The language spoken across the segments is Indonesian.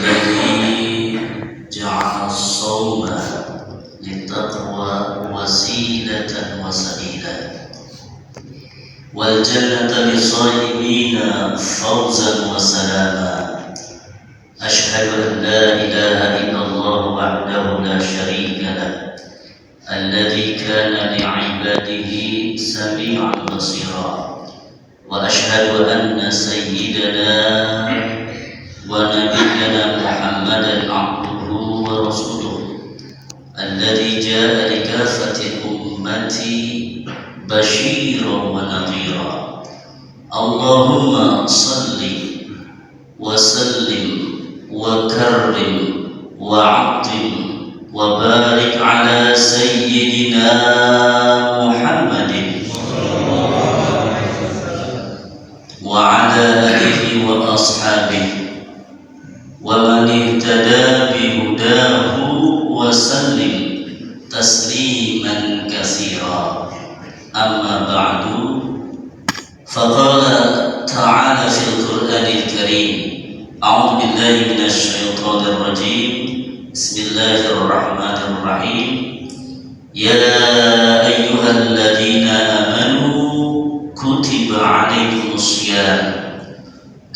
الذي جعل الصوم للتقوى وسيلة وسبيلا والجنة للصائمين فوزا وسلاما. أشهد أن لا إله إلا الله وحده لا شريك له الذي كان لعباده سميعا بصيرا. وأشهد أن سيدنا ونبينا محمدا عبده ورسوله الذي جاء لكافة الأمة بشيرا ونذيرا. اللهم صل وسلم وكرم وعظم وبارك على سيدنا محمد وعلى آله وأصحابه ومن اهتدى بهداه وسلم تسليما كثيرا. أما بعد، فقال تعالى في القرآن الكريم: أعوذ بالله من الشيطان الرجيم، بسم الله الرحمن الرحيم. يا أيها الذين آمنوا كتب عليكم الصيام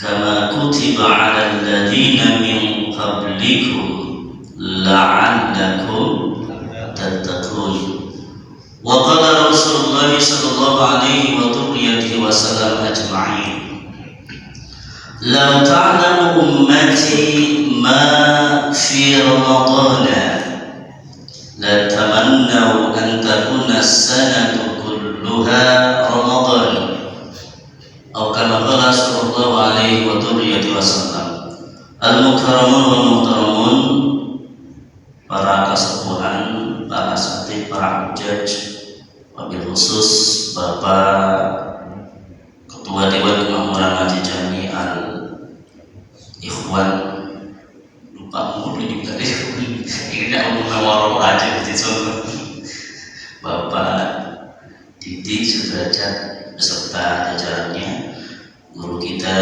كما كتب على الذين من قبلكم لعلكم تتقون. وقال رسول الله صلى الله عليه وسلم أجمعين: لو تعلم أمتي ما في رمضان لتمنوا أن تكون السنة كلها رمضان، أو كما قال صلى الله عليه وسلم. Al-mukarramun wal muhtaramun, para kesepuhan, para asatidz, para hujjaj, wabil khusus Bapak Ketua Dewan Kemakmuran Masjid Jami Al-Ikhwan, lupa mulu ini tadi ini umum warung aja gitu. Bapak Didik Sudrajat beserta jajarannya, guru kita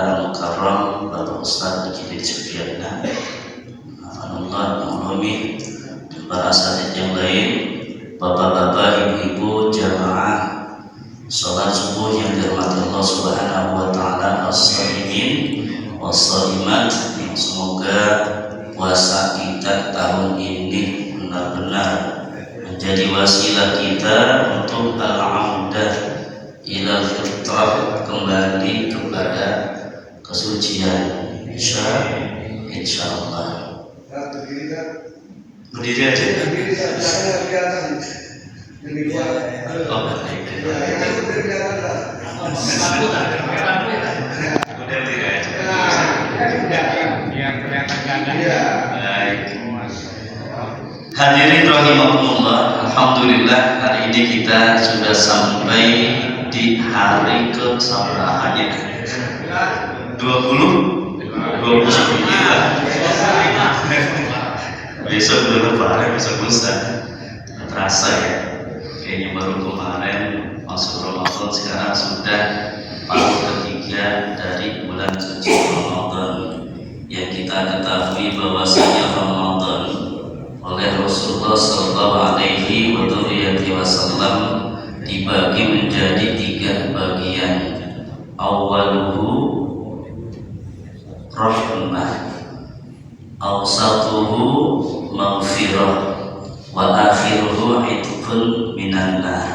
Al-Mukarram Bapak Ustadz Diki Sufiana Afanullah Al-Ulumi, dan para asatidz yang lain, bapak-bapak, ibu-ibu, jamaah sholat subuh yang dirahmati Allah Subhanahu wa Ta'ala, as-shaimin was-shaimat, yang semoga puasa kita tahun ini benar-benar menjadi wasilah kita untuk al-audah ila fitrah, kembali kepada kesucian, insyaallah. Berdiri aja. Oh, baik. Hadirin rahimakumullah, alhamdulillah hari ini kita sudah sampai di hari ke-sabarahannya 29. Besok udah lebaran, besok lusa. Terasa ya, kayaknya baru kemarin masuk Ramadan, sekarang sudah paruh ketiga dari bulan suci Ramadan. Yang kita ketahui bahwasanya Ramadan oleh Rasulullah Sallallahu Alaihi Wasallam dibagi menjadi 3 bagian. Awaluhu rahmah, awsatuhu maghfirah, wa akhiruhu itqun minan nar.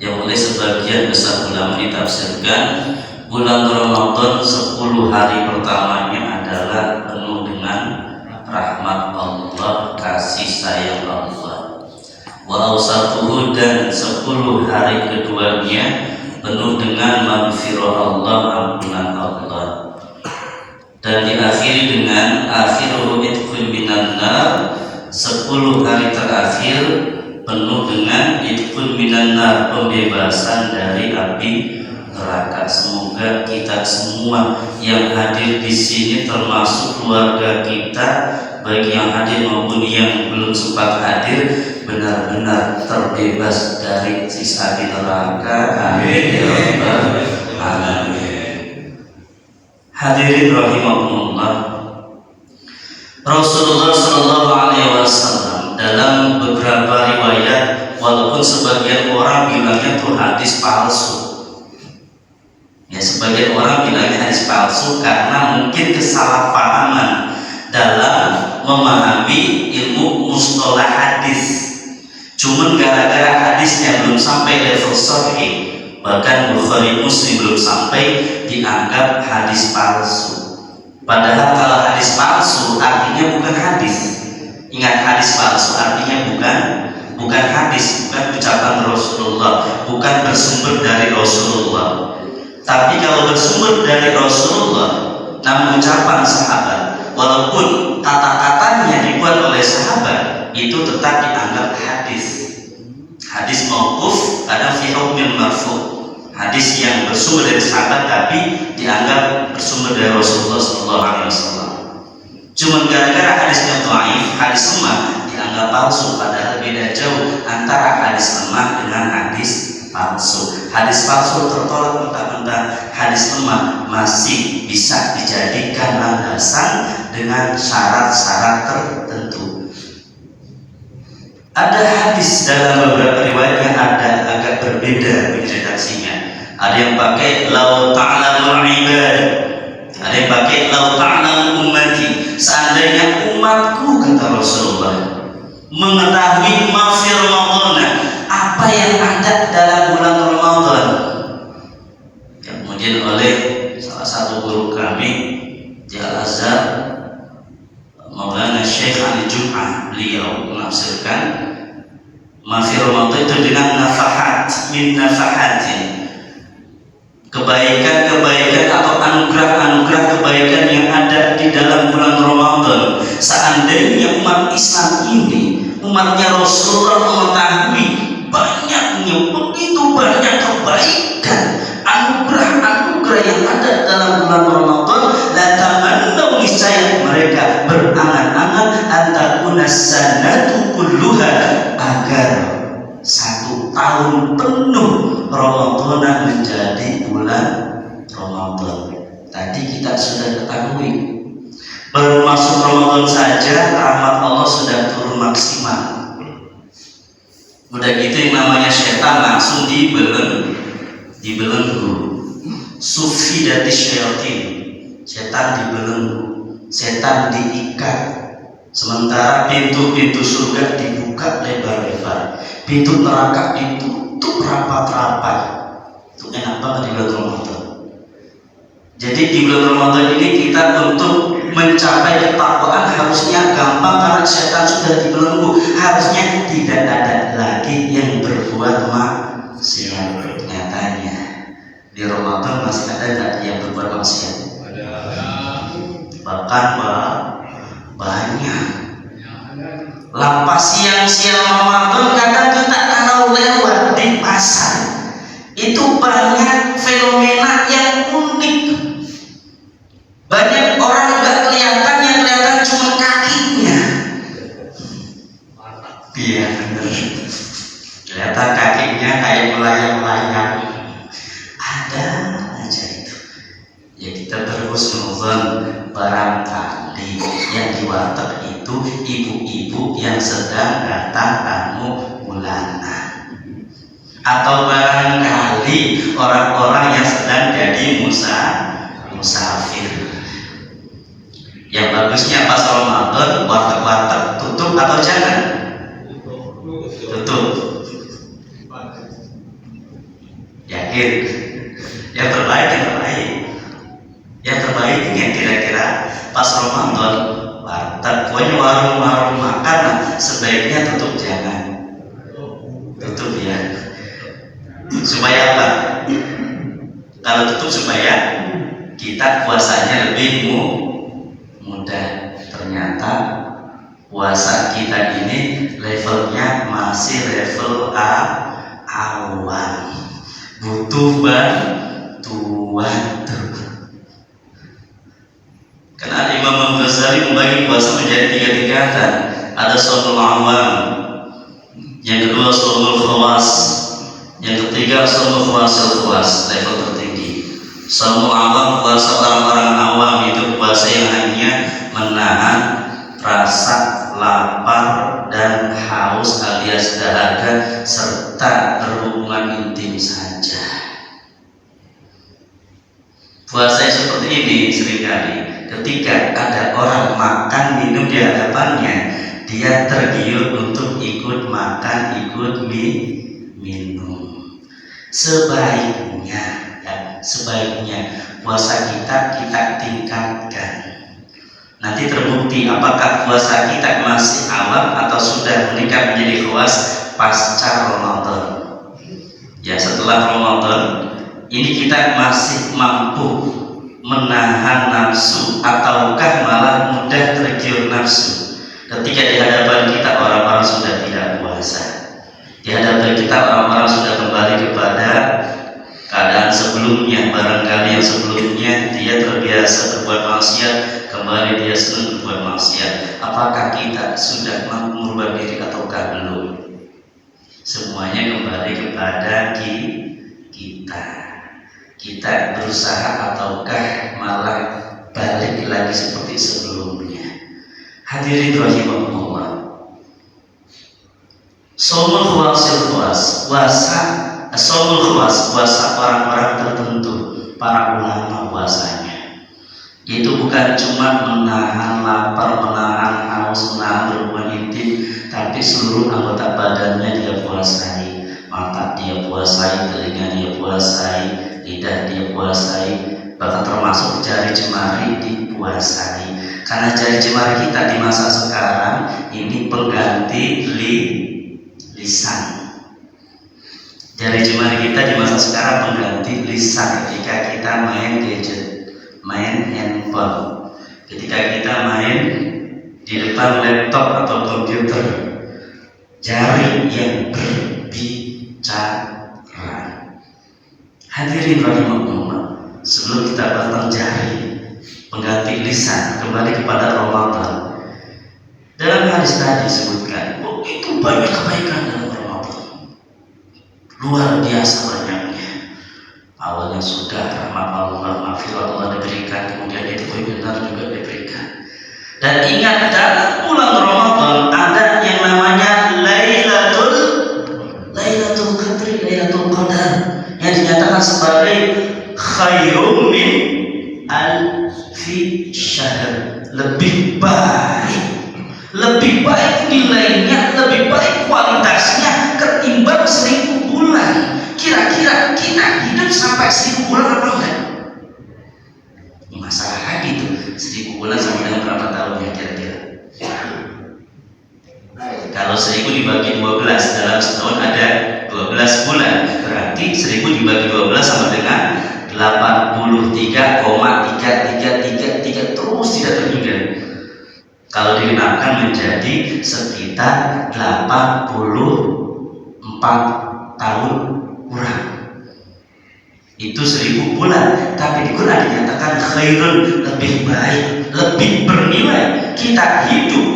Yang oleh sebagian besar ulama ditafsirkan bulan Ramadan 10 hari pertamanya adalah penuh dengan rahmat Allah, kasih sayang Allah. Wa awsatuhu, dan 10 hari keduanya penuh dengan maghfirah Allah, ampunan Allah. Dan diakhiri dengan akhiruhu itqun minan nar, 10 hari terakhir penuh dengan itqun minan nar, pembebasan dari api neraka. Semoga kita semua yang hadir di sini, termasuk keluarga kita, baik yang hadir maupun yang belum sempat hadir, benar-benar terbebas dari siksa api neraka. Amin ya rabbal alamin. Hadirin rahimakumullah, Rasulullah Shallallahu Alaihi Wasallam dalam beberapa riwayat, walaupun sebagian orang bilangnya itu hadis palsu, ya sebagian orang bilangnya hadis palsu karena mungkin kesalahpahaman dalam memahami ilmu mustalah hadis. Cuman gara-gara hadisnya belum sampai level sahih, bahkan Bukhari Muslim belum sampai, dianggap hadis palsu. Padahal kalau hadis palsu artinya bukan hadis. Ingat, hadis palsu artinya bukan hadis, bukan ucapan Rasulullah, bukan bersumber dari Rasulullah. Tapi kalau bersumber dari Rasulullah, namun ucapan sahabat, walaupun kata-katanya dibuat oleh sahabat, itu tetap dianggap hadis. Hadis mauquf ada fi hukmil marfu'. Hadis yang bersumber dari sahabat tapi dianggap bersumber dari Rasulullah SAW. Cuma gara-gara hadisnya dhaif, hadis lemah, dianggap palsu. Padahal beda jauh antara hadis lemah dengan hadis palsu. Hadis palsu tertolak mentah-mentah, hadis lemah masih bisa dijadikan landasan dengan syarat-syarat tertentu. Ada hadis dalam beberapa riwayat yang ada agak berbeda redaksinya. Ada yang pakai lau ta'lamul ibad, ada yang pakai lau ta'lamu ummati. Seandainya umatku, kata Rasulullah, mengetahui ma fi Ramadan, apa yang ada dalam bulan Ramadan. Yang kemudian oleh salah satu guru kami di Al-Azhar, Maulana Syekh Ali Jum'ah, beliau menafsirkan ma fi Ramadan itu dengan nafahat min nafahatin, kebaikan-kebaikan atau anugerah-anugerah kebaikan yang ada di dalam bulan Ramadan. Seandainya umat Islam ini, umatnya Rasulullah, mengetahui banyaknya, begitu banyak kebaikan, anugerah-anugerah yang ada dalam bulan Ramadan, la tamannaw, niscaya mereka berangan-angan antakuna sanatu kulluha, agar satu tahun penuh Ramadan menjadi bulan Ramadan. Tadi kita sudah ketahui, baru masuk Ramadan saja rahmat Allah sudah turun maksimal. Udah gitu yang namanya setan langsung dibelenggu. Sufidati syayatin, setan dibelenggu, setan diikat. Sementara pintu-pintu surga dibuka lebar-lebar, pintu neraka ditutup rapat-rapat. Itu enak banget di bulan Ramadan. Jadi di bulan Ramadan ini kita untuk mencapai ketakwaan harusnya gampang karena setan sudah dibelenggu. Harusnya tidak ada lagi yang berbuat maksiat. Nyatanya di Ramadan masih ada nggak yang berbuat maksiat? Ada. Bahkan banyak. Lapas siang-siang Ramadan kadang kita kalau lewat di pasar itu banyak fenomena yang unik. Banyak orang nggak kelihatan, yang kelihatan cuma kakinya. Iya benar. Kelihatan kakinya kayak melayang-layang. Ada aja itu. Ya kita terus nonton, barangkali yang di warteg itu ibu-ibu yang sedang datang tamu bulanan, atau barangkali orang-orang yang sedang jadi musafir. Yang bagusnya pas Ramadan warteg-warteg tutup atau jangan? Tutup. Yakin? Yang terbaik yang terbaik yang kira-kira pas Ramadan warteg, pokoknya warung-warung makan sebaiknya tutup, jangan tutup ya. Supaya apa? Kalau tutup supaya kita puasanya lebih mudah. Ternyata puasa kita ini levelnya masih level awal, butuh bantuan. Karena Imam Ghazali membagi puasa menjadi 3 tingkatan. Ada shaumul awam, yang kedua shaumul khawas, yang ketiga shaumul khawasil khawas, level tertinggi. Shaumul awam puasa orang-orang awam, itu puasa yang hanya menahan rasa lapar dan haus alias dahaga serta berhubungan intim saja. Puasa seperti ini seringkali ketika ada orang makan minum di hadapannya, dia tergiur untuk ikut makan, ikut minum. Sebaiknya puasa kita tingkatkan. Nanti terbukti apakah puasa kita masih awam atau sudah meningkat menjadi khawas pasca Ramadan. Ya, setelah Ramadan ini kita masih mampu menahan nafsu ataukah malah mudah tergiur nafsu. Ketika di hadapan kita orang-orang sudah tidak puasa, di hadapan kita orang-orang sudah kembali kepada keadaan sebelumnya, barangkali yang sebelumnya dia terbiasa berbuat maksiat, kembali dia senang berbuat maksiat. Apakah kita sudah merubah diri ataukah belum? Semuanya kembali kepada kita. Kita berusaha ataukah malah balik lagi seperti sebelumnya. Hadirin rahimahumullah. Shaumul khawasil puasa orang-orang tertentu, para ulama puasanya itu bukan cuma menahan lapar, menahan haus, menahan berhubungan intim, tapi seluruh anggota badannya dia puasai. Mata dia puasai, telinga dia puasai, lidah dia puasai, bahkan termasuk jari jemari dipuasai. Karena jari jemari kita di masa sekarang ini pengganti lisan. Jari jemari kita di masa sekarang pengganti lisan ketika kita main gadget, main handphone, ketika kita main di depan laptop atau komputer. Jari yang berbicara. Hadirin rahimahullah, sebelum kita tentang jari pengganti lisan, kembali kepada Ramadan. Dalam hadis tadi disebutkan, itu banyak kebaikan dalam Ramadan, luar biasa banyaknya. Awalnya sudah rahmat Allah, maghfirah Allah diberikan, kemudian itu benar juga diberikan. Dan ingat, dalam bulan Ramadan ada yang namanya Lailatul Qadar yang dinyatakan sebagai khairum min alfi syahr, lebih baik nilainya, lebih baik kualitasnya ketimbang 1000 bulan. Kira-kira kita hidup sampai 1000 bulan apa enggak? Masalah lagi itu, 1000 bulan sama dengan berapa tahun ya kira-kira? Kalau 1000 dibagi 12, dalam setahun ada 12 bulan, berarti 1000 dibagi 12 sama dengan 83,3333 terus tidak terhingga. Kalau digenapkan menjadi sekitar 84 tahun kurang. Itu 1000 bulan, tapi di Quran dinyatakan khairun, lebih baik, lebih bernilai. Kita hidup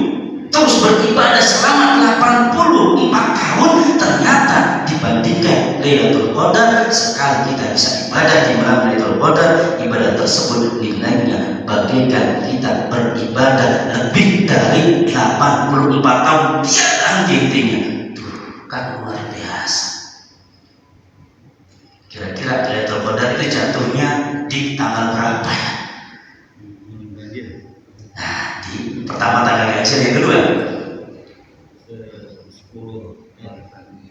terus beribadah selama 84 tahun, ternyata dibandingkan Lailatul Qadar, sekali kita bisa ibadah di malam Lailatul Qadar, ibadah tersebut nilainya bagaikan kita beribadah lebih dari 84 tahun tiada henti-hentinya. Kan luar biasa. Kira-kira Lailatul Qadar itu jatuhnya di tanggal berapa ya? Nah, di pertama tanggal Hijriah, yang kedua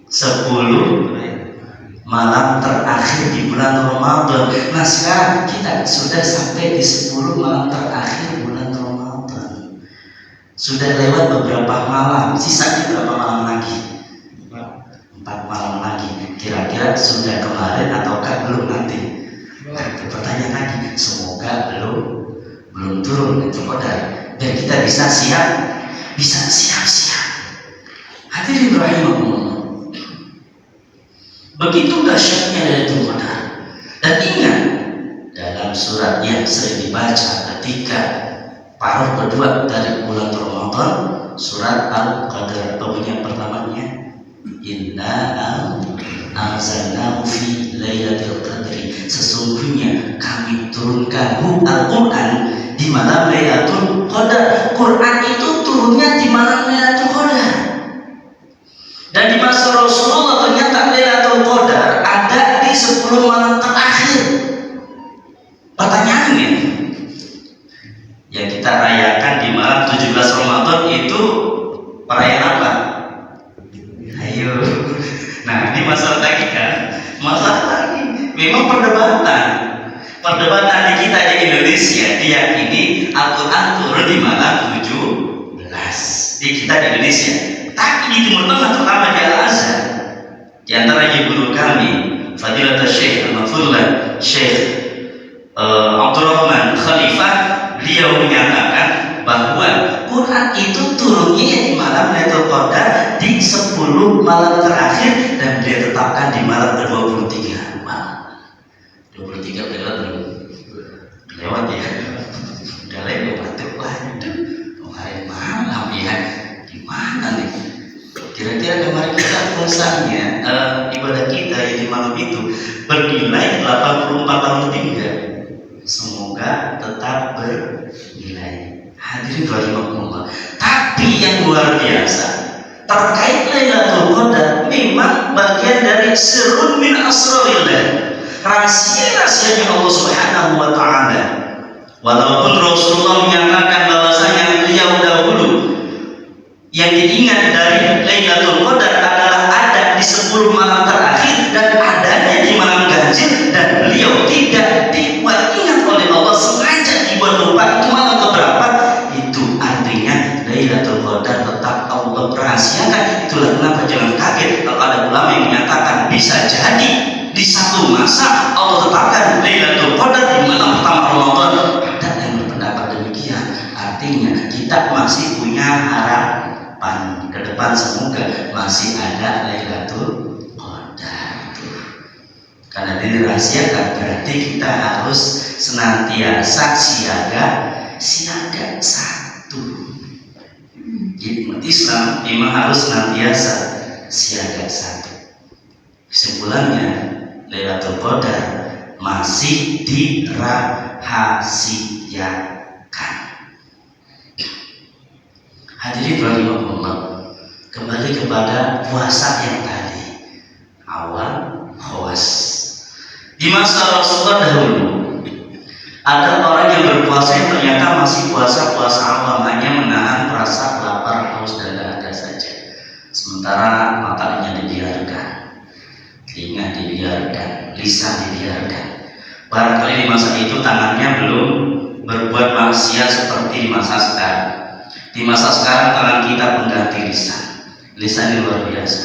10 malam terakhir di bulan Ramadan. Nah, sekarang kita sudah sampai di 10 malam terakhir bulan Ramadan. Sudah lewat beberapa malam, sisanya berapa malam lagi? 4 malam lagi. Kira-kira sudah kemarin ataukah belum nanti? Nah, pertanyaan lagi, semoga belum turun itu Qadar, dan kita bisa siap-siap. Hadirin rahimahumullah, begitu dahsyatnya Lailatul Qadar. Dan ingat, dalam surat yang sering dibaca ketika paruh kedua dari bulan Ramadan, surat Al-Qadar, bunyi pertamanya, inna anzalnahu fi lailatul qadri, sesungguhnya kami turunkan Al-Quran di malam Lailatul Qadar. Quran itu turun di kita di Indonesia. Tapi di Timur Tengah, terutama di Al-Azhar, di antaranya guru kami Fadilat Syekh Al-Mafullah Syekh Abdurrahman Khalifah, beliau menyatakan bahwa Quran itu turunnya di malam Lailatul Qadar di 10 malam terakhir, dan dia tetapkan di malam ke-23. Malam 23 lewat ya, udah lewat tuh. Waduh, kemarin malam ya, gimana nih? Kira-kira kemarin kita puasanya ibadah kita yang di malam itu bernilai 84 tahun lebih enggak? Semoga tetap bernilai. Hadirin rahimakumullah. Tapi yang luar biasa terkait Lailatul Qadar, memang bagian dari sirrun min asrarillah, rahasia-rahasianya Allah Subhanahu wa taala. Walaupun Rasulullah menyatakan bahwasanya beliau dahulu yang diingat dari Lailatul Qadar adalah ada di 10 malam terakhir dan adanya di malam ganjil, dan beliau tidak dibuat ingat oleh Allah, sengaja dibuat lupa itu malam keberapa. Itu artinya Lailatul Qadar tetap Allah rahasiakan. Itulah kenapa jangan kaget kalau ada ulama yang menyatakan bisa jadi di satu masa Allah tetapkan Lailatul Qadar di malam pertama Ramadan. Ada yang berpendapat demikian. Artinya kita masih punya harapan ke depan, semoga masih ada Lailatul Qadar. Karena dirahasiakan berarti kita harus senantiasa siaga satu. Jadi umat Islam memang harus senantiasa siaga satu. Kesimpulannya, Lailatul Qadar masih dirahasiakan. Hadirin rahimakumullah, kembali kepada puasa yang tadi awal khawas. Di masa Rasulullah dahulu ada orang yang berpuasa yang ternyata masih puasa awam, hanya menahan rasa lapar, haus dan dahaga saja. Sementara matanya dibiarkan, telinga dibiarkan, lisan dibiarkan. Barangkali di masa itu tangannya belum berbuat maksiat seperti di masa sekarang. Di masa sekarang tangan kita pengganti lisan. Lisan luar biasa.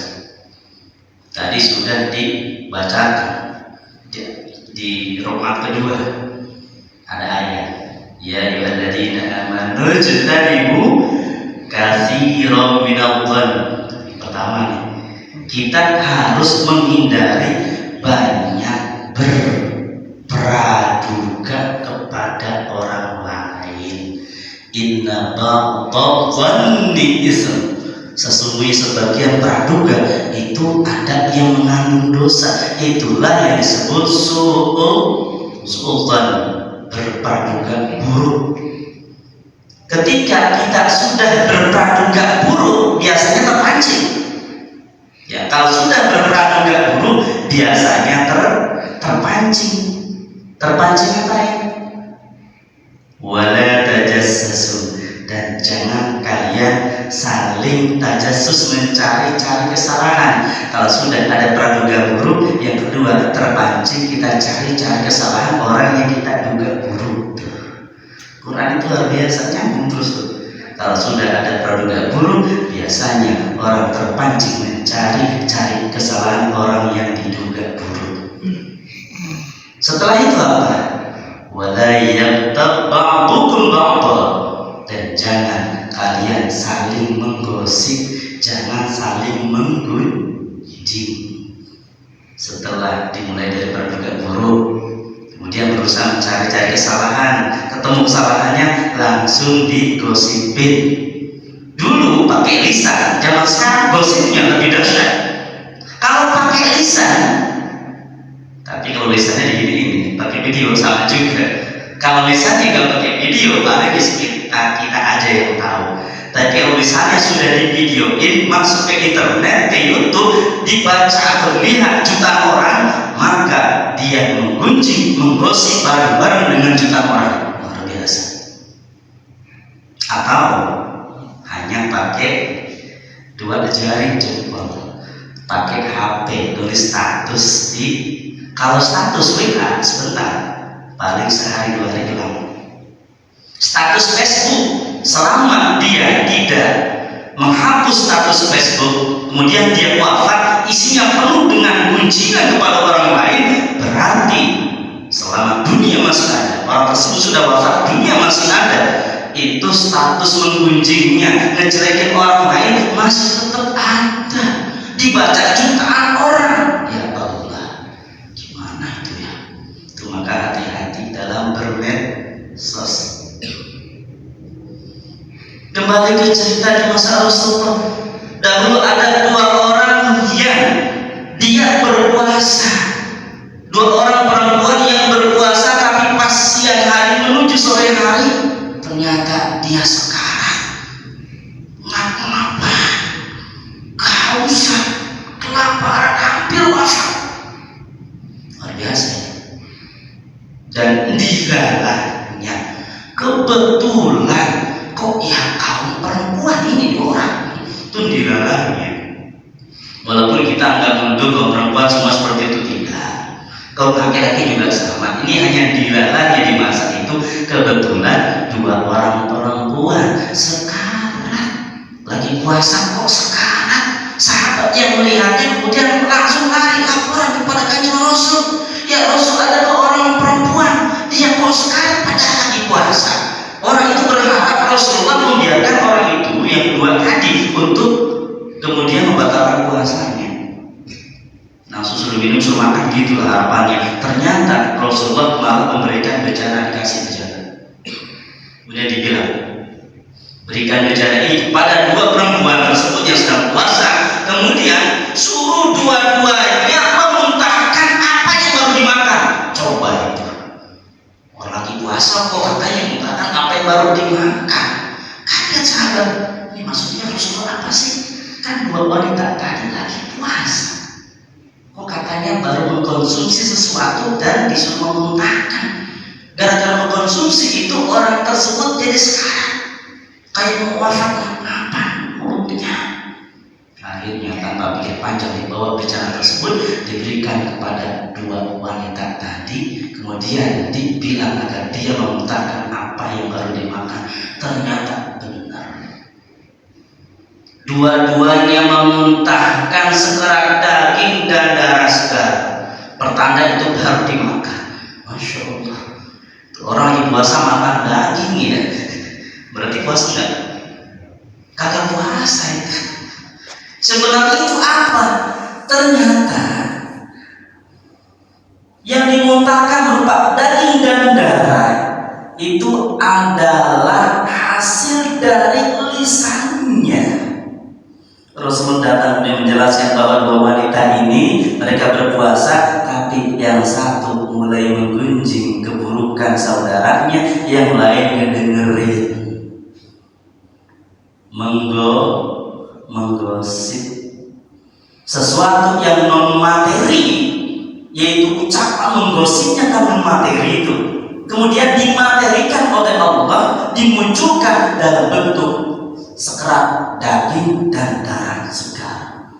Tadi sudah dibacakan di rakaat kedua ada ayat, ya ayyuhalladzina amanu ijtanibu katsiran minadh dhann. Pertama nih, kita harus menghindari banyak berpraduga kepada orang lain. Inna ba'dadh dhanni ism, sesungguhnya sebagian praduga itu ada yang mengandung dosa. Itulah yang disebut su'udzan, berpraduga buruk. Ketika kita sudah berpraduga buruk, biasanya terpancing. Ya, kalau sudah berpraduga buruk, biasanya terpancing. Terpancing apa ya? Wala tajassasu, dan jangan kalian saling tajassus, mencari-cari kesalahan. Kalau sudah ada praduga buruk, yang kedua terpancing kita cari-cari kesalahan orang yang kita duga buruk. Quran itu luar biasa, nyambung terus tuh. Kalau sudah ada praduga buruk, biasanya orang terpancing mencari-cari kesalahan orang yang diduga buruk. Setelah itu apa? Wala yaghtab ba'dukum ba'dha, dan jangan kalian saling menggosip, jangan saling menggunjing. Setelah dimulai dari praduga buruk, kemudian berusaha mencari-cari kesalahan, ketemu kesalahannya langsung digosipin. Dulu pakai lisan, zaman sekarang gosipnya lebih dahsyat. Kalau pakai lisan, tapi kalau lisannya digini-gini, pakai video sama juga. Kalau lisannya nggak pakai video, paling kita aja yang tahu. Tapi kalau lisannya sudah di videoin, masuk ke internet, ke YouTube, dibaca atau lihat jutaan orang, maka dia menggunjing, menggosip bareng-bareng dengan jutaan orang. Luar biasa. Atau hanya pakai dua jari jempol, pakai HP, tulis status di, kalau status WA sebentar, paling sehari 2 hari hilang. Status Facebook selama dia tidak menghapus status Facebook, kemudian dia wafat, isinya penuh dengan gunjingan kepada orang lain, berarti selama dunia masih ada, orang tersebut sudah wafat, dunia masih ada, itu status menggunjingnya, ngejelekin orang lain masih tetap ada, dibaca jutaan orang. Ya Allah, gimana itu ya? Itu maka hati-hati dalam bermedsos. Kembali ke cerita di masa Rasulullah. Dahulu ada dua orang yang dia berpuasa, dua orang perempuan yang berpuasa, tapi pas siang hari menuju sore hari ternyata dia sekarat. Ngapa-ngapa, kehausan, kelaparan, hampir wafat. Luar biasa. Dan dilalahnya kebetulan kok ya kaum perempuan ini dua orang itu dilalahnya. Walaupun kita nggak menuduh kaum perempuan semua seperti itu, tidak. Kaum laki-laki juga sama. Ini hanya dilalahnya di masa itu kebetulan dua orang perempuan sekarat, lagi puasa kok sekarat. Sahabat yang melihatnya kemudian langsung lari laporan kepada Kanjeng Rasul. Ya Rasul, ada dua orang perempuan dia kok sekarat padahal lagi puasa. Orang itu berharap Rasulullah membiarkan orang itu yang dua tadi untuk kemudian membatalkan puasanya. Langsung suruh minum, suruh makan, gitulah harapannya. Ternyata Rasulullah malah memberikan bejana, dikasih bejana. Kemudian dibilang, berikan bejana ini kepada dua perempuan tersebut yang sedang puasa. Kemudian suruh dua-duanya memuntahkan apa yang baru dimakan. Coba itu. Orang lagi puasa kok katanya muntahkan apa yang baru dimakan. Kaget sahabat. Ini maksudnya Rasulullah apa sih? Kan dua wanita tadi lagi puasa. Kok katanya baru mengkonsumsi sesuatu dan disuruh memuntahkan. Gara-gara mengkonsumsi itu orang tersebut jadi sekarat, kayak mau wafat. Apa mulutnya? Akhirnya tanpa pikir panjang dibawa bicara tersebut diberikan kepada dua wanita tadi, kemudian dibilang agar dia memuntahkan apa yang baru dimakan. Ternyata benar, dua-duanya memuntahkan sekerat daging dan darah segar. Pertanda itu baru dimakan. Masya Allah, orang yang puasa makan daging ya, berarti puasa enggak? Kagak puasa itu. Sebenarnya itu apa? Ternyata yang dimuntahkan berupa daging dan darah itu adalah hasil dari lisannya. Rasul datang dan menjelaskan bahwa dua wanita ini mereka berpuasa, tapi yang satu mulai menggunjing keburukan saudaranya, yang lain ngedengerin, menggosip sesuatu yang non materi, yaitu ucapan menggosipnya non materi itu kemudian dimaterikan oleh Allah, dimunculkan dalam bentuk sekerat daging dan darah segar.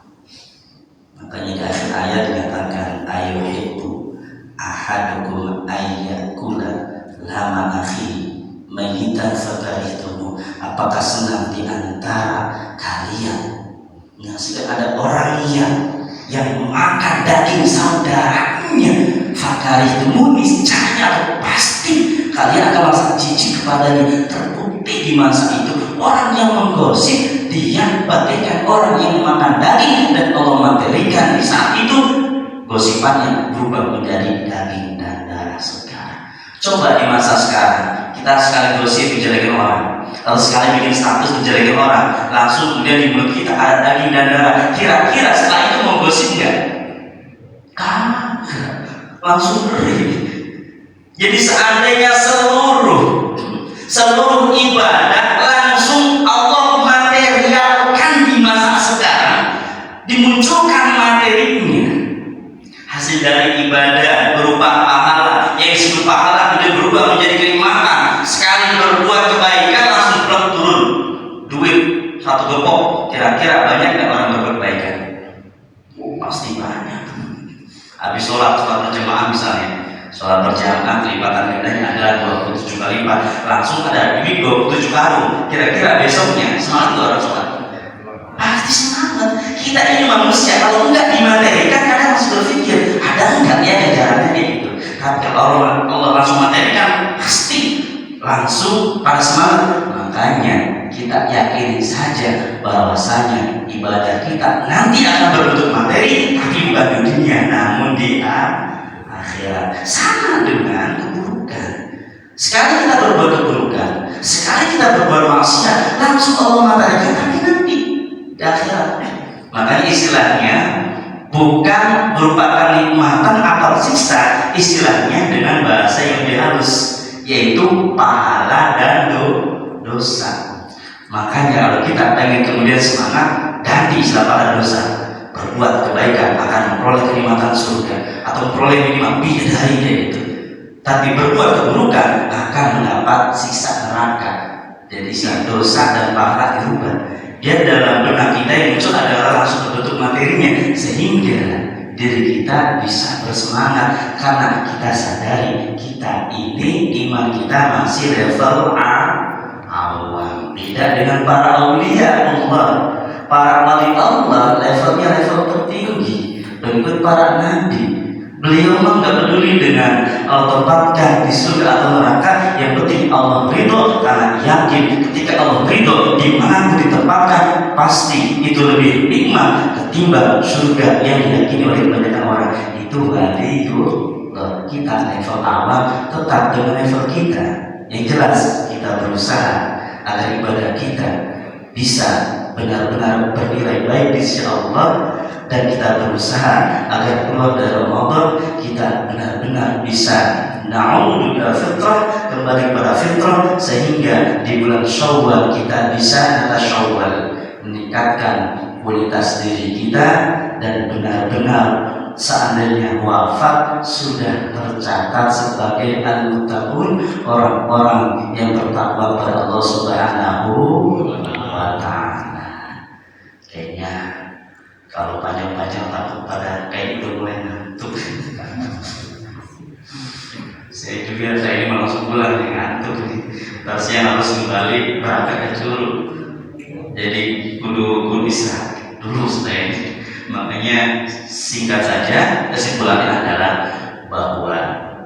Makanya di akhir ayat dikatakan ayuhibbu ahadukum ayyakula lama akhi mayyitan fakarihtumu. Apakah senang di antara kalian menyaksikan ada orang yang makan daging saudaranya? Fakarihtumu, niscaya pasti kalian akan merasa jijik kepadanya. Terbukti di masa itu orang yang menggosip dia bagaikan orang yang makan daging, dan Allah materikan di saat itu gosipannya berubah menjadi daging dan darah segar. Coba di masa sekarang kita sekali gosip menjelekin orang, lalu sekali bikin status menjelekin orang, langsung kemudian di mulut kita ada daging dan darah. Kira-kira setelah itu mau gosip nggak? Kagak, langsung beri. Jadi seandainya seluruh ibadah langsung Allah materialkan di masa sekarang, dimunculkan materinya, hasil dari ibadah berupa pahala, yang disebut pahala kemudian berubah menjadi kenikmatan. Sekali berbuat kebaikan langsung turun duit 1 gepok. Kira-kira banyak nggak orang berbuat kebaikan? Pasti banyak. Habis sholat berjamaah misalnya, sholat berjamaah kelipatan gandanya adalah 27 kali lipat, langsung ada duit 27 karung. Kira-kira besoknya semangat orang sholat? Makanya kita yakini saja bahwasanya ibadah kita nanti akan berbentuk materi, tapi bukan di dunia, namun di akhirat. Sama dengan keburukan. Sekali kita berbuat keburukan, sekali kita berbuat maksiat, langsung Allah matahari, tapi nanti di akhirat. Makanya istilahnya bukan merupakan nikmatan atau siksa, istilahnya dengan bahasa yang lebih halus, yaitu pahala dan dosa. Makanya kalau kita pengen kemudian semangat, ganti istilah pahala dosa, berbuat kebaikan akan memperoleh kenikmatan surga atau memperoleh minimal bidadari itu. Tapi berbuat keburukan akan mendapat siksa neraka. Jadi dosa dan pahala dirubah. Dia dalam benak kita yang muncul adalah langsung berbentuk materinya, sehingga diri kita bisa bersemangat karena kita sadari kita ini iman kita masih level awam. Beda dengan para aulia Allah. Para wali Allah levelnya level tertinggi, berikut para nabi. Beliau memang nggak peduli dengan Allah tempatkan di surga atau neraka, yang penting Allah ridho, karena yakin ketika Allah ridho dimanapun ditempatkan pasti itu lebih nikmat ketimbang surga yang diyakini oleh banyak orang. Itu waliullah. Kita level awam tetap dengan level kita. Yang jelas kita berusaha agar ibadah kita bisa benar-benar bernilai baik di sisi Allah, dan kita berusaha agar keluar dari Ramadan kita benar-benar bisa na'udzubillah fitrah, kembali kepada fitrah, sehingga di bulan Syawal kita bisa natasyawwal, meningkatkan kualitas diri kita, dan benar-benar seandainya wafat sudah tercatat sebagai al-muttaqun, orang-orang yang bertakwa kepada Allah Subhanahu wa Ta'ala. Kayaknya kalau panjang-panjang takut pada kayak itu mulai ngantuk. Saya ini mau langsung pulang nih, ngantuk nih. Terus yang harus kembali berangkat ke Curug. Jadi kudu istirahat dulu setelah ini. Makanya singkat saja kesimpulannya adalah bahwa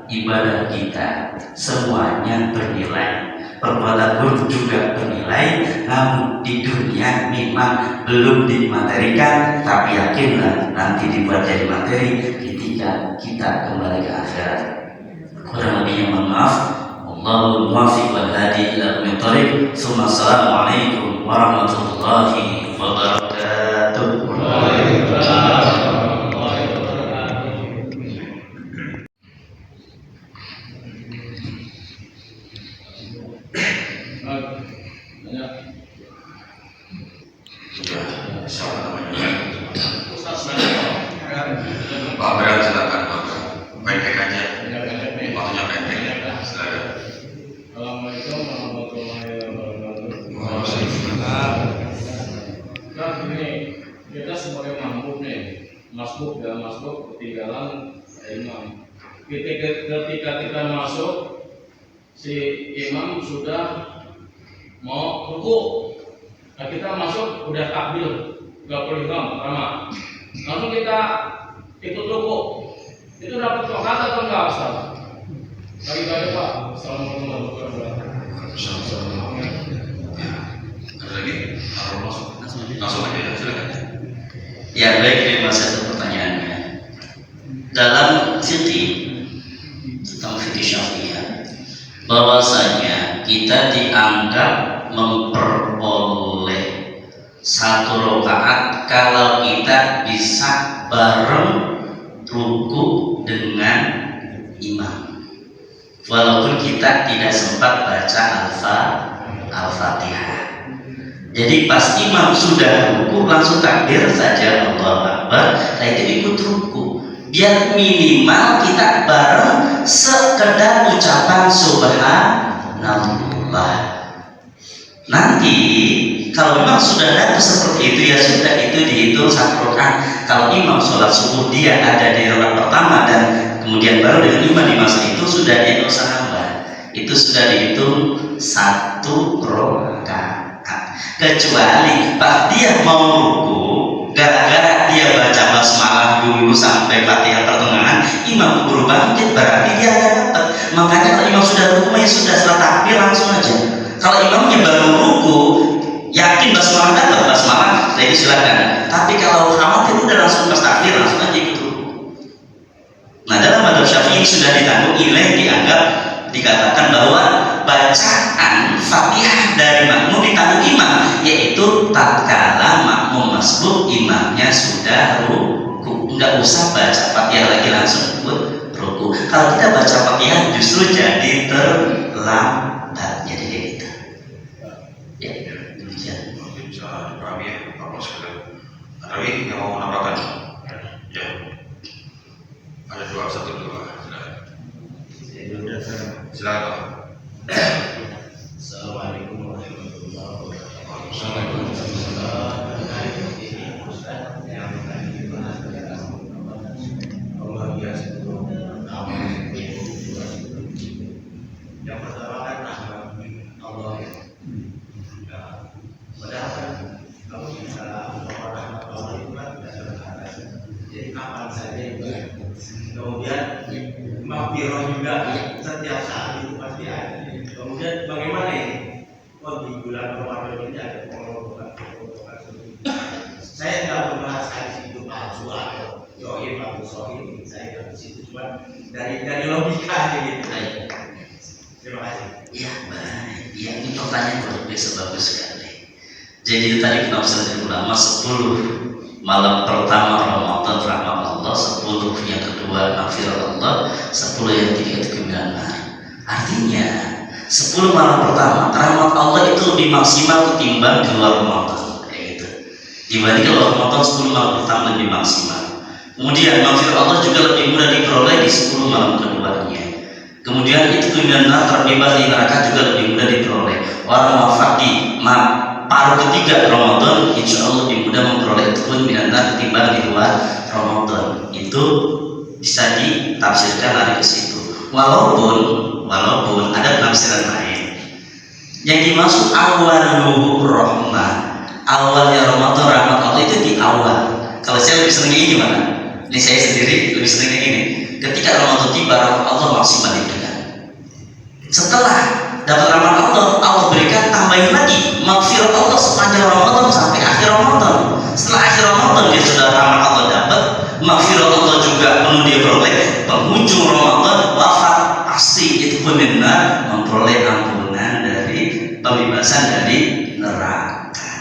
ibadah kita semuanya bernilai. Perbuatan buruk juga bernilai, namun di dunia memang belum dimaterikan, tapi yakinlah nanti dibuat jadi materi ketika kita kembali ke akhirat. Kurang lebihnya mohon maaf. Allahul muwaffiq wal hadi ila aqwamit thoriq. Assalamualaikum warahmatullahi wabarakatuh. Pak Beran silakan Pak. Pendek aja. Waktunya pendek. Silakan. Assalamualaikum warahmatullahi wabarakatuh. Waalaikumsalam. Nah ini kita sebagai makmum nih, masbuk dalam masbuk ketinggalan imam. Ketika kita masuk, si imam sudah mau ruku. Nah kita masuk udah takbir, nggak perlu imam pertama. Langsung kita ikut ruku. Itu dapat pahala atau enggak, Ustaz? Bagi-bagi Pak. Assalamualaikum warahmatullahi wabarakatuh. Ada lagi? Langsung aja ya, silakan. Ya baik, terima kasih atas pertanyaannya. Dalam fikih tentang fikih Syafi'iyah, bahwasanya kita dianggap memperoleh satu rakaat kalau kita bisa bareng ruku dengan imam, walaupun kita tidak sempat baca Al-Fatihah. Jadi pas imam sudah ruku langsung takbir saja Allahu Akbar, nah itu ikut ruku, biar minimal kita bareng sekedar ucapan subhanallah. Nanti kalau memang sudah ada seperti itu, ya sudah, itu dihitung satu rakaat. Kalau imam sholat subuh dia ada di rakaat pertama dan kemudian baru dengan imam di masa itu, sudah dihitung sahabat, itu sudah dihitung satu rakaat. Kecuali pas dia mau ruku, gara-gara dia baca basmalah dulu sampai Fatihah pertengahan, imam buru bangkit, berarti dia nggak dapat. Makanya kalau imam sudah ruku, ya sudah, setelah takbir langsung aja. Kalau imamnya baru ruku, yakin basmalah dapat basmalah, itu silakan. Tapi kalau khawatir udah langsung pas takbir langsung aja ikut ruku. Nah dalam madzhab Syafi'i sudah ditanggung ilaih dianggap dikatakan bahwa bacaan Fatihah dari makmum ditanggung imam, yaitu tatkala makmum masbuk imamnya sudah ruku, nggak usah baca Fatihah lagi langsung ikut ruku. Kalau kita baca Fatihah justru jadi terlambat, jadi kayak gitu. Ya demikian. Mungkin bisa dipahami ya Pak Bos. Ada lagi yang mau menambahkan? Ya. Ada dua, satu dua. Silakan. Assalamualaikum warahmatullahi wabarakatuh. Yang pertama kan Allah ya. Padahal kan kalau kita orang Allah itu kan tidak sederhana. Jadi kapan saja itu. Kemudian maghfirah juga setiap saat itu pasti ada. Kemudian bagaimana ini? Oh di bulan Ramadan ini ada pengorbanan. Saya tidak membahas hadis itu palsu atau yohim atau sohim. Saya tidak di situ, cuma dari logika aja gitu. Terima kasih. Ya baik, ya ini pertanyaan luar biasa bagus sekali. Jadi tadi penafsiran ulama 10 malam pertama Ramadan rahmat Allah, 10 yang kedua maghfirah Allah, 10 yang ketiga kebenaran. Artinya 10 malam pertama rahmat Allah itu lebih maksimal ketimbang di luar Ramadan, kayak gitu. Dibanding kalau Ramadan 10 malam pertama lebih maksimal. Kemudian maghfirah Allah juga lebih mudah diperoleh di 10 malam keduanya. Kemudian itu kebenaran terbebas dari neraka juga lebih mudah diperoleh. Orang wafat di paruh ketiga Ramadan, insya Allah lebih mudah memperoleh kebenaran ketimbang di luar Ramadan. Itu bisa ditafsirkan dari ke situ. Walaupun ada penafsiran lain yang dimaksud awaluhu rahmah, awalnya Ramadan rahmat Allah itu di awal. Kalau saya lebih senang ini gimana? Ini saya sendiri lebih senang ini. Ketika Ramadan tiba, rahmat Allah maksimal diberikan. Setelah dapat rahmat Allah, Allah berikan tambahin lagi maghfirah Allah sepanjang Ramadan sampai akhir Ramadan. Setelah akhir Ramadan dia sudah rahmat Allah dapat, maghfirah Allah juga penuh dia peroleh. Penghujung Ramadan wafat pasti itu benar memperoleh ampunan dari pembebasan dari neraka.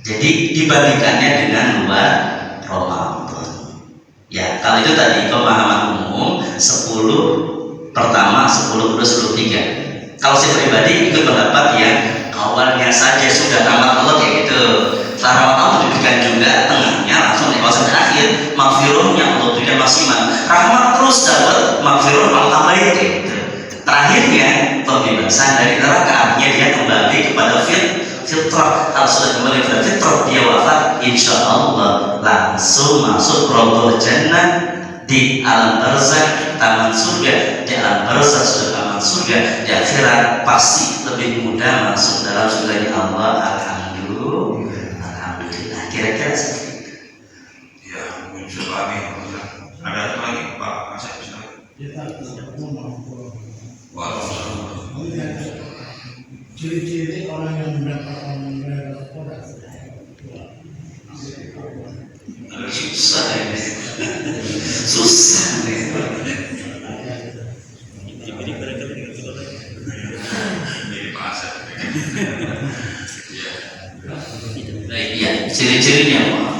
Jadi dibandingkannya dengan luar Ramadan. Ya, kalau itu tadi pemahaman umum 10 pertama, 10 kedua, 10 tiga. Kalau saya pribadi ikut pendapat yang awalnya saja sudah rahmat Allah kayak gitu. Setelah rahmat Allah diberikan juga, tengahnya langsung lewat sampai akhir. Maghfirahnya Allah berikan maksimal. Rahmat terus dapat, maghfirah Allah tambahin kayak gitu. Terakhirnya pembebasan dari neraka, artinya dia kembali kepada fitrah. Kalau sudah kembali kepada fitrah, dia wafat, insya Allah langsung masuk Raudhul Jannah di alam barzakh, taman surga. Di alam barzakh sudah taman surga, di akhirat pasti lebih mudah masuk dalam surga Allah. Alhamdulillah. Kira-kira seperti itu. Ya, mungkin bisa pahami. Ada satu lagi Pak Asep bisa. Waalaikumsalam. Ciri-ciri orang yang mendapatkan kodrat. Susah ini. Susah nih. Jadi Pak Asep. Iya, ciri-cirinya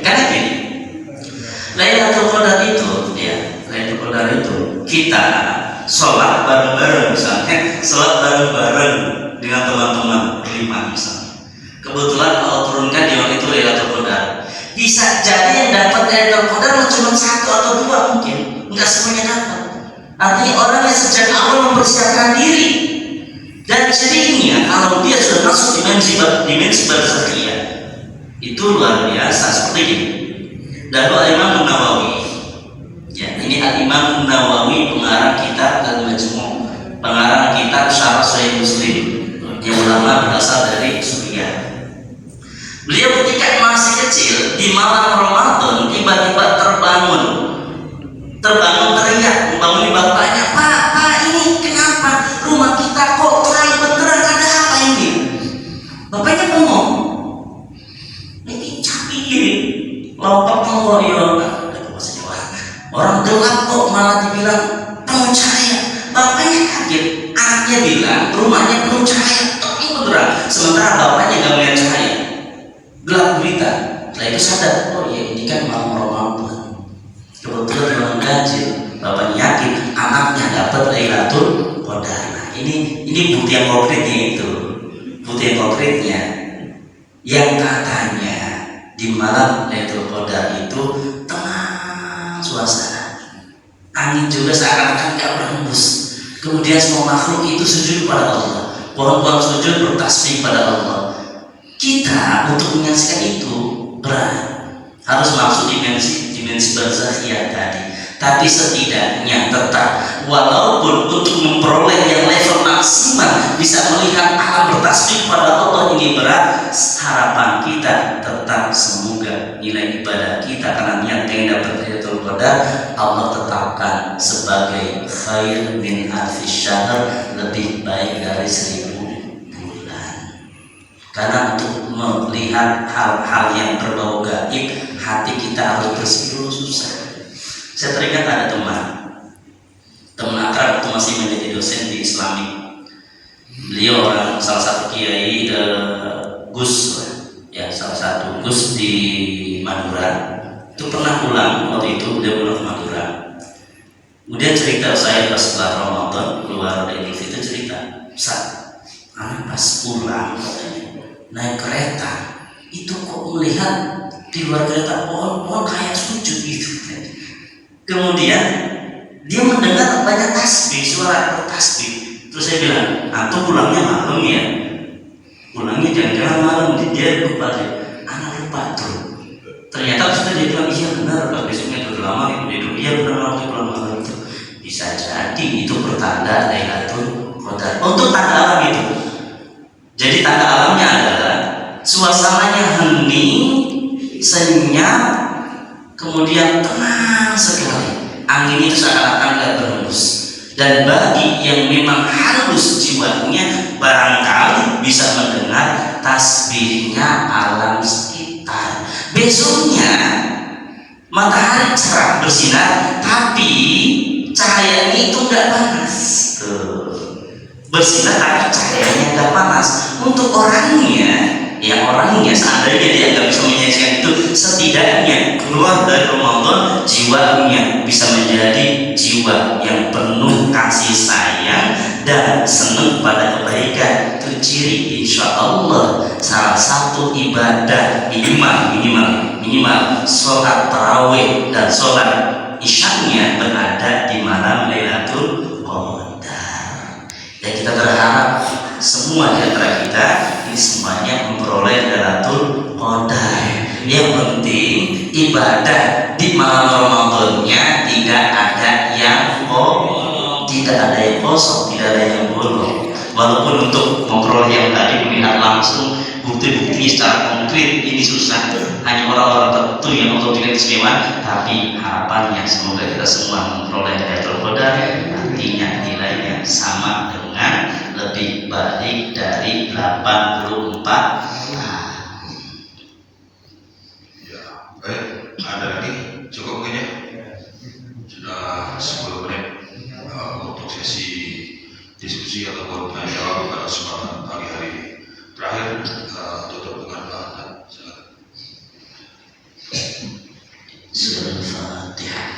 karena gini, Lailatul Qadar itu, ya, Lailatul Qadar itu kita sholat bareng-bareng misalnya, sholat bareng-bareng dengan teman-teman berlima misalnya. Kebetulan Allah turunkan di waktu itu Lailatul Qadar. Bisa jadi yang dapat Lailatul Qadar cuma 1 atau 2 mungkin, enggak semuanya dapat. Artinya orang yang sejak awal mempersiapkan diri. Dan cirinya kalau dia sudah masuk dimensi barzakhiyah itu luar biasa seperti ini. Dan Al-Imam Nawawi, ya ini Al-Imam Nawawi pengarang kitab Al-Majmu', pengarang kitab Syarah Sahih Muslim, yang ulama berasal dari Suriah. Beliau ketika masih kecil di malam Ramadan tiba-tiba terbangun teriak, membanguni bapaknya, Pak, ini kenapa rumah kita kok terang Lompok ngoyo, bahasa Jawa. Orang gelap kok malah dibilang penuh cahaya. Bapaknya kaget, anaknya bilang rumahnya penuh cahaya. Tapi beneran, sementara bapaknya nggak melihat cahaya, gelap gulita. Setelah itu sadar, oh ya ini kan malam Ramadan. Kebetulan malam ganjil, bapaknya yakin anaknya dapat Lailatul Qadar. Nah, ini bukti yang konkretnya itu, bukti yang konkretnya, yang katanya di malam Lailatul Qadar itu tenang suasana, angin juga seakan-akan gak berhembus. Kemudian semua makhluk itu sujud pada Allah, pohon-pohon sujud bertasbih pada Allah. Kita untuk menyaksikan itu berat, harus masuk dimensi barzakhiyah tadi. Tapi setidaknya tetap, walaupun untuk memperoleh yang level maksimal bisa melihat alam bertasbih pada Allah ini berat, harapan kita tetap semoga nilai ibadah kita karena niat yang dapat Lailatul Qadar Allah tetapkan sebagai khair min alfi syahr, lebih baik dari 1000 bulan. Karena untuk melihat hal-hal yang berbau gaib, hati kita harus bersih dulu, susah. Saya teringat ada teman akrab waktu masih menjadi dosen di Islamik. Beliau orang salah satu kiai Gus, ya salah satu Gus di Madura. Itu pernah pulang waktu itu beliau pulang ke Madura. Kemudian cerita saya pas setelah Ramadan keluar dari itu cerita, anak pas pulang naik kereta itu kok melihat di luar kereta pohon-pohon kayak sujud gitu. Kemudian dia mendengar banyak tasbih, suara bertasbih. Terus saya bilang, antum pulangnya malam ya? Pulangnya jangan-jangan malam. Dia lupa deh, anak lupa tuh. Ternyata sudah dia bilang, iya benar, kalau besoknya udah lama itu dia benar waktu pulang malam itu. Bisa jadi itu pertanda Lailatul Qadar. Untuk tanda alam itu. Jadi tanda alamnya adalah suasananya hening, senyap, kemudian tenang sekali, angin itu seakan-akan gak berhembus. Dan bagi yang memang halus jiwanya, barangkali bisa mendengar tasbihnya alam sekitar. Besoknya matahari cerah bersinar, tapi cahayanya itu gak panas. Bersinar tapi cahayanya gak panas. Untuk orangnya, seandainya dia nggak bisa menyaksikan itu, setidaknya keluar dari Ramadan jiwanya bisa menjadi jiwa yang penuh kasih sayang dan senang pada kebaikan. Itu ciri insya Allah salah satu ibadah minimal sholat tarawih dan sholat isyanya berada di malam Lailatul Qadar. Dan kita berharap semua di antara kita ini semuanya memperoleh Lailatul Qadar. Yang penting ibadah di malam Ramadannya tidak ada yang kosong, tidak ada yang bolong. Walaupun untuk memperoleh yang tadi melihat langsung bukti-bukti secara konkret ini susah, hanya orang-orang tertentu yang Allah berikan istimewa. Tapi harapannya semoga kita semua memperoleh Lailatul Qadar, nantinya nilainya sama dengan lebih baik dari 84. Ya, baik. Ada lagi? Cukup mungkin ya? Sudah 10 menit untuk sesi diskusi atau tanya jawab pada kesempatan pagi hari ini. Terakhir, tutup dengan doa. Silakan. Al-Fatihah.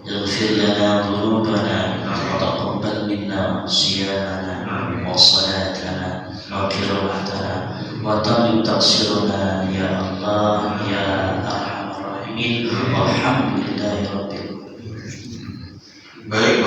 اغفر لنا ذنوبنا وتقبل منا صيامنا وصلاتنا وقراءتنا وطمن تقصيرنا يا الله يا أرحم الراحمين والحمد لله رب العالمين. Baik,